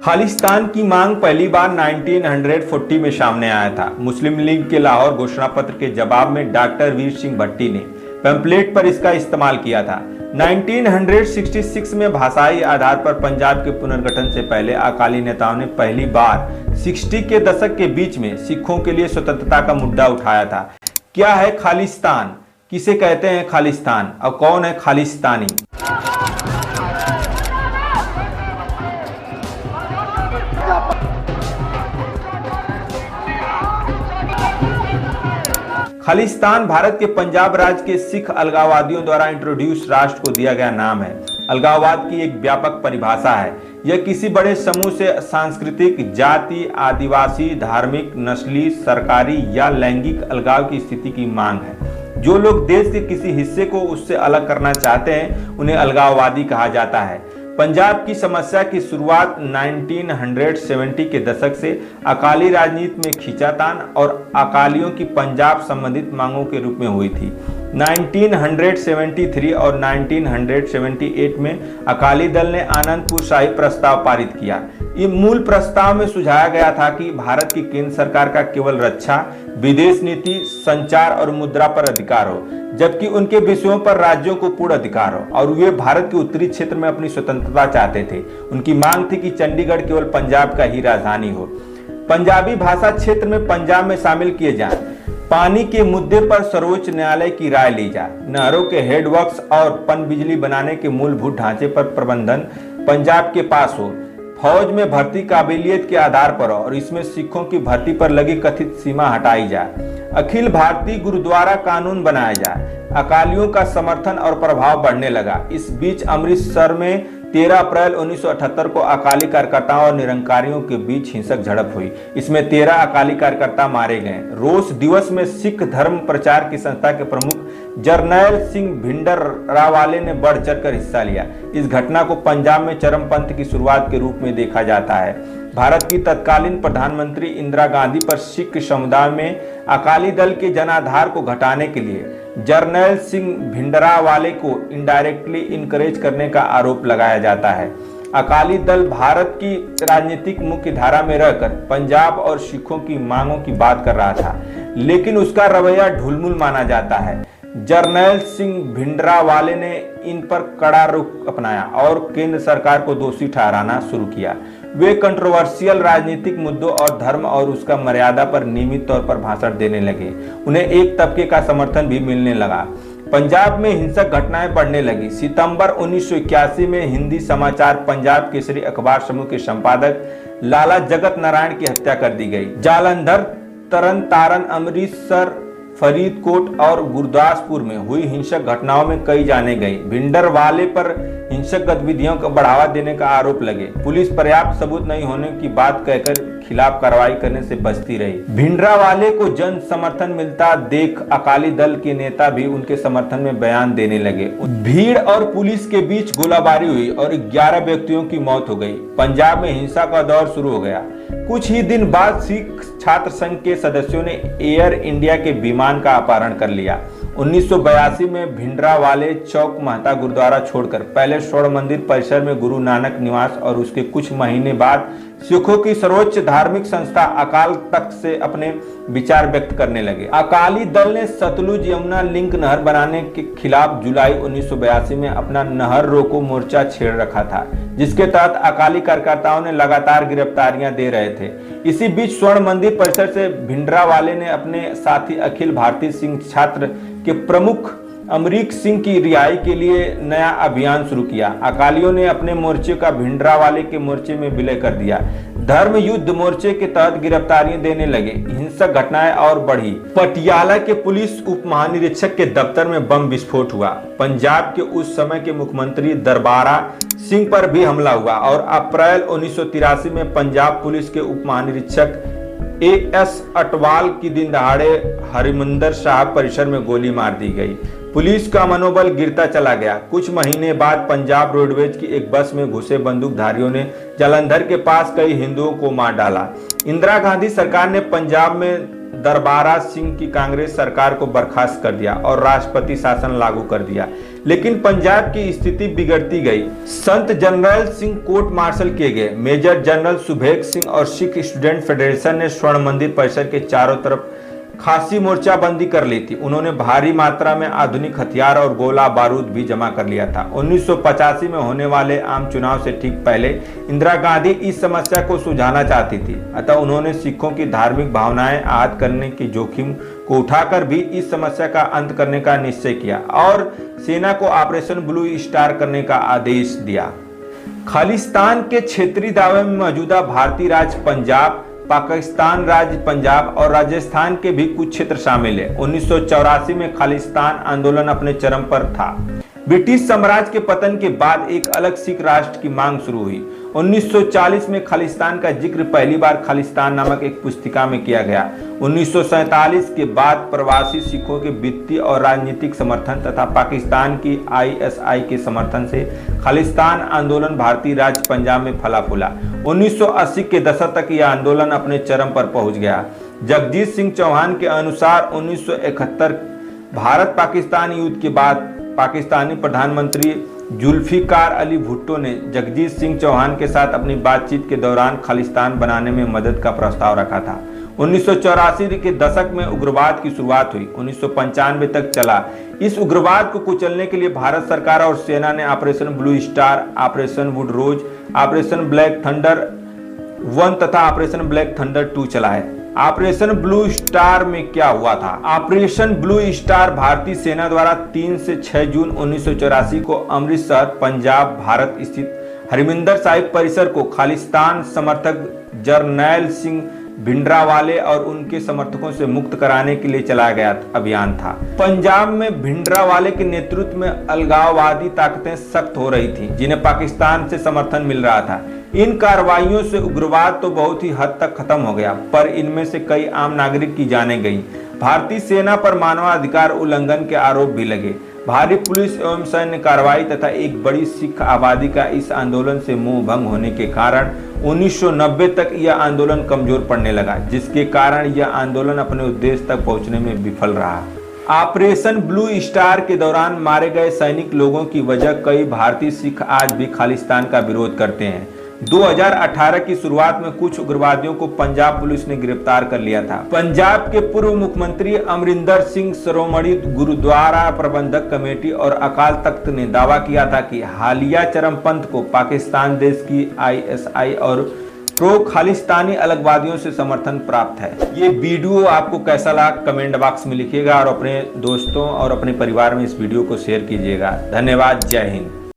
खालिस्तान की मांग पहली बार 1940 में सामने आया था। मुस्लिम लीग के लाहौर घोषणा पत्र के जवाब में डॉक्टर वीर सिंह भट्टी ने पैम्फलेट पर इसका इस्तेमाल किया था। 1966 में भाषाई आधार पर पंजाब के पुनर्गठन से पहले अकाली नेताओं ने पहली बार 60 के दशक के बीच में सिखों के लिए स्वतंत्रता का मुद्दा उठाया था। क्या है खालिस्तान, किसे कहते हैं खालिस्तान और कौन है खालिस्तानी? खालिस्तान भारत के पंजाब राज्य के सिख अलगाववादियों द्वारा इंट्रोड्यूस राष्ट्र को दिया गया नाम है। अलगाववाद की एक व्यापक परिभाषा है। यह किसी बड़े समूह से सांस्कृतिक, जाति, आदिवासी, धार्मिक, नस्ली, सरकारी या लैंगिक अलगाव की स्थिति की मांग है। जो लोग देश के किसी हिस्से को उससे अलग करना चाहते हैं उन्हें अलगाववादी कहा जाता है। पंजाब की समस्या की शुरुआत 1970 के दशक से अकाली राजनीति में खींचातान और अकालियों की पंजाब संबंधित मांगों के रूप में हुई थी। 1973 और 1978 में अकाली दल ने आनंदपुर साहिब प्रस्ताव पारित किया। इस मूल प्रस्ताव में सुझाया गया था कि भारत की केंद्र सरकार का केवल रक्षा, विदेश नीति, संचार और मुद्रा पर अधिकार हो, जबकि उनके विषयों पर राज्यों को पूर्ण अधिकार हो और वे भारत के उत्तरी क्षेत्र में अपनी स्वतंत्रता चाहते थे। उनकी मांग थी कि चंडीगढ़ केवल पंजाब का ही राजधानी हो। पंजाबी भाषा क्षेत्र में पंजाब में शामिल किए जाएं। पानी के मुद्दे पर सर्वोच्च न्यायालय की राय ली जाए। नहरों के हेडवर्क्स और पनबिजली बनाने के मूलभूत ढांचे पर प्रबंधन पंजाब के पास हो। फौज में भर्ती काबिलियत के आधार पर हो और इसमें सिखों की भर्ती पर लगी कथित सीमा हटाई जाए। अखिल भारतीय गुरुद्वारा कानून बनाया जाए। अकालियों का समर्थन और प्रभाव बढ़ने लगा। इस बीच अमृतसर में 13 अप्रैल 1978 को अकाली कार्यकर्ताओं और निरंकारियों के बीच हिंसक झड़प हुई। इसमें 13 अकाली कार्यकर्ता मारे गए। रोष दिवस में सिख धर्म प्रचार की संस्था के प्रमुख जरनैल सिंह भिंडरावाले ने बढ़ चढ़कर हिस्सा लिया। इस घटना को पंजाब में चरमपंथ की शुरुआत के रूप में देखा जाता है। भारत की तत्कालीन प्रधानमंत्री इंदिरा गांधी पर सिख समुदाय में अकाली दल के जनाधार को घटाने के लिए जरनैल सिंह भिंडरावाले को इनडायरेक्टली इनकरेज करने का आरोप लगाया जाता है। अकाली दल भारत की राजनीतिक मुख्य धारा में रहकर पंजाब और सिखों की मांगों की बात कर रहा था, लेकिन उसका रवैया ढुलमुल माना जाता है। जरनैल सिंह भिंडरावाले ने इन पर कड़ा रुख अपनाया और केंद्र सरकार को दोषी ठहराना शुरू किया। वे कंट्रोवर्शियल राजनीतिक मुद्दों और धर्म और उसका मर्यादा पर नियमित तौर पर भाषण देने लगे। उन्हें एक तबके का समर्थन भी मिलने लगा। पंजाब में हिंसक घटनाएं बढ़ने लगी। सितंबर 1981 में हिंदी समाचार पंजाब केसरी अखबार समूह के संपादक लाला जगत नारायण की हत्या कर दी गई। जालंधर, तरन तारण, अमृतसर, फरीदकोट और गुरदासपुर में हुई हिंसक घटनाओं में कई जाने गए। भिंडरवाले पर हिंसक गतिविधियों को बढ़ावा देने का आरोप लगे। पुलिस पर्याप्त सबूत नहीं होने की बात कहकर खिलाफ कार्रवाई करने से बचती रही। भिंडरावाले को जन समर्थन मिलता देख अकाली दल के नेता भी उनके समर्थन में बयान देने लगे। भीड़ और पुलिस के बीच गोलाबारी हुई और 11 व्यक्तियों की मौत हो गई। पंजाब में हिंसा का दौर शुरू हो गया। कुछ ही दिन बाद सिख छात्र संघ के सदस्यों ने एयर इंडिया के विमान का अपहरण कर लिया। 1982 में भिंडरावाले चौक महता गुरुद्वारा छोड़कर पहले स्वर्ण मंदिर परिसर में गुरु नानक निवास और उसके कुछ महीने बाद सिखों की सर्वोच्च धार्मिक संस्था अकाल तख्त से अपने विचार व्यक्त करने लगे। अकाली दल ने सतलुज यमुना लिंक नहर बनाने के खिलाफ जुलाई 1982 में अपना नहर रोको मोर्चा छेड़ रखा था, जिसके तहत अकाली कार्यकर्ताओं ने लगातार गिरफ्तारियां दे रहे थे। इसी बीच स्वर्ण मंदिर परिसर से भिंडरावाले ने अपने साथी अखिल भारतीय सिंह छात्र के प्रमुख अमरीक सिंह की रिहाई के लिए नया अभियान शुरू किया। अकालियों ने अपने मोर्चे का भिंडरावाले के मोर्चे में विलय कर दिया। धर्म युद्ध मोर्चे के तहत गिरफ्तारियां देने लगे। हिंसक घटनाएं और बढ़ी। पटियाला के पुलिस उप महानिरीक्षक के दफ्तर में बम विस्फोट हुआ। पंजाब के उस समय के मुख्यमंत्री दरबारा सिंह पर भी हमला हुआ और अप्रैल 1983 में पंजाब पुलिस के उप महानिरीक्षक एएस अटवाल की दिन दहाड़े हरिमंदर साहब परिसर में गोली मार दी गई। पुलिस का मनोबल गिरता चला गया। कुछ महीने बाद पंजाब रोडवेज की एक बस में घुसे बंदूकधारियों ने जालंधर के पास कई हिंदुओं को मार डाला। इंदिरा गांधी सरकार ने पंजाब में दरबारा सिंह की कांग्रेस सरकार को बर्खास्त कर दिया और राष्ट्रपति शासन लागू कर दिया, लेकिन पंजाब की स्थिति बिगड़ती गई। संत जनरल सिंह कोर्ट मार्शल किए गए। मेजर जनरल सुबेग सिंह और सिख स्टूडेंट फेडरेशन ने स्वर्ण मंदिर परिसर के चारों तरफ खासी मोर्चाबंदी कर ली थी। उन्होंने भारी मात्रा में आधुनिक हथियार और गोला बारूद भी जमा कर लिया था। 1985 में होने वाले आम चुनाव से ठीक पहले इंदिरा गांधी इस समस्या को सुलझाना चाहती थी, अतः उन्होंने सिखों की धार्मिक भावनाएं आहत करने की जोखिम को उठाकर भी इस समस्या का अंत करने का निश्चय किया और सेना को ऑपरेशन ब्लू स्टार करने का आदेश दिया। खालिस्तान के क्षेत्रीय दावे में मौजूदा भारतीय राज्य पंजाब, पाकिस्तान राज्य पंजाब और राजस्थान के भी कुछ क्षेत्र शामिल है। 1984 में खालिस्तान आंदोलन अपने चरम पर था। ब्रिटिश साम्राज्य के पतन के बाद एक अलग सिख राष्ट्र की मांग शुरू हुई। 1940 में खालिस्तान का जिक्र पहली बार खालिस्तान नामक एक पुस्तिका में किया गया। 1947 के बाद प्रवासी सिखों के वित्तीय और राजनीतिक समर्थन तथा पाकिस्तान की ISI के समर्थन से खालिस्तान आंदोलन भारतीय राज्य पंजाब में फला फूला। 1980 के दशक तक यह आंदोलन अपने चरम पर पहुंच गया। जगजीत सिंह चौहान के अनुसार 1971 भारत पाकिस्तान युद्ध के बाद पाकिस्तानी प्रधानमंत्री जुल्फिकार अली भुट्टो ने जगजीत सिंह चौहान के साथ अपनी बातचीत के दौरान खालिस्तान बनाने में मदद का प्रस्ताव रखा था। 1984 के दशक में उग्रवाद की शुरुआत हुई, 1995 तक चला। इस उग्रवाद को कुचलने के लिए भारत सरकार और सेना ने operation blue star, operation wood rose, operation black thunder 1 तथा ऑपरेशन ब्लैक थंडर 2 चलाए। ऑपरेशन ब्लू स्टार में क्या हुआ था? ऑपरेशन ब्लू स्टार भारतीय सेना द्वारा 3 से 6 जून 1984 को अमृतसर, पंजाब, भारत स्थित हरमिंदर साहिब परिसर को खालिस्तान समर्थक जरनैल सिंह भिंडरावाले और उनके समर्थकों से मुक्त कराने के लिए चलाया गया अभियान था। पंजाब में भिंडरावाले के नेतृत्व में अलगाववादी ताकतें सख्त हो रही थी, जिन्हें पाकिस्तान से समर्थन मिल रहा था। इन कार्रवाइयों से उग्रवाद तो बहुत ही हद तक खत्म हो गया, पर इनमें से कई आम नागरिक की जानें गईं। भारतीय सेना पर मानवाधिकार उल्लंघन के आरोप भी लगे। भारी पुलिस एवं सैन्य कार्रवाई तथा एक बड़ी सिख आबादी का इस आंदोलन से मुंह भंग होने के कारण 1990 तक यह आंदोलन कमजोर पड़ने लगा, जिसके कारण यह आंदोलन अपने उद्देश्य तक पहुंचने में विफल रहा। ऑपरेशन ब्लू स्टार के दौरान मारे गए सैनिक लोगों की वजह कई भारतीय सिख आज भी खालिस्तान का विरोध करते हैं। 2018 की शुरुआत में कुछ उग्रवादियों को पंजाब पुलिस ने गिरफ्तार कर लिया था। पंजाब के पूर्व मुख्यमंत्री अमरिंदर सिंह श्रोमणी गुरुद्वारा प्रबंधक कमेटी और अकाल तख्त ने दावा किया था कि हालिया चरमपंथ को पाकिस्तान देश की ISI और प्रो खालिस्तानी अलगवादियों से समर्थन प्राप्त है। ये वीडियो आपको कैसा लगा कमेंट बॉक्स में लिखिएगा और अपने दोस्तों और अपने परिवार में इस वीडियो को शेयर कीजिएगा। धन्यवाद। जय हिंद।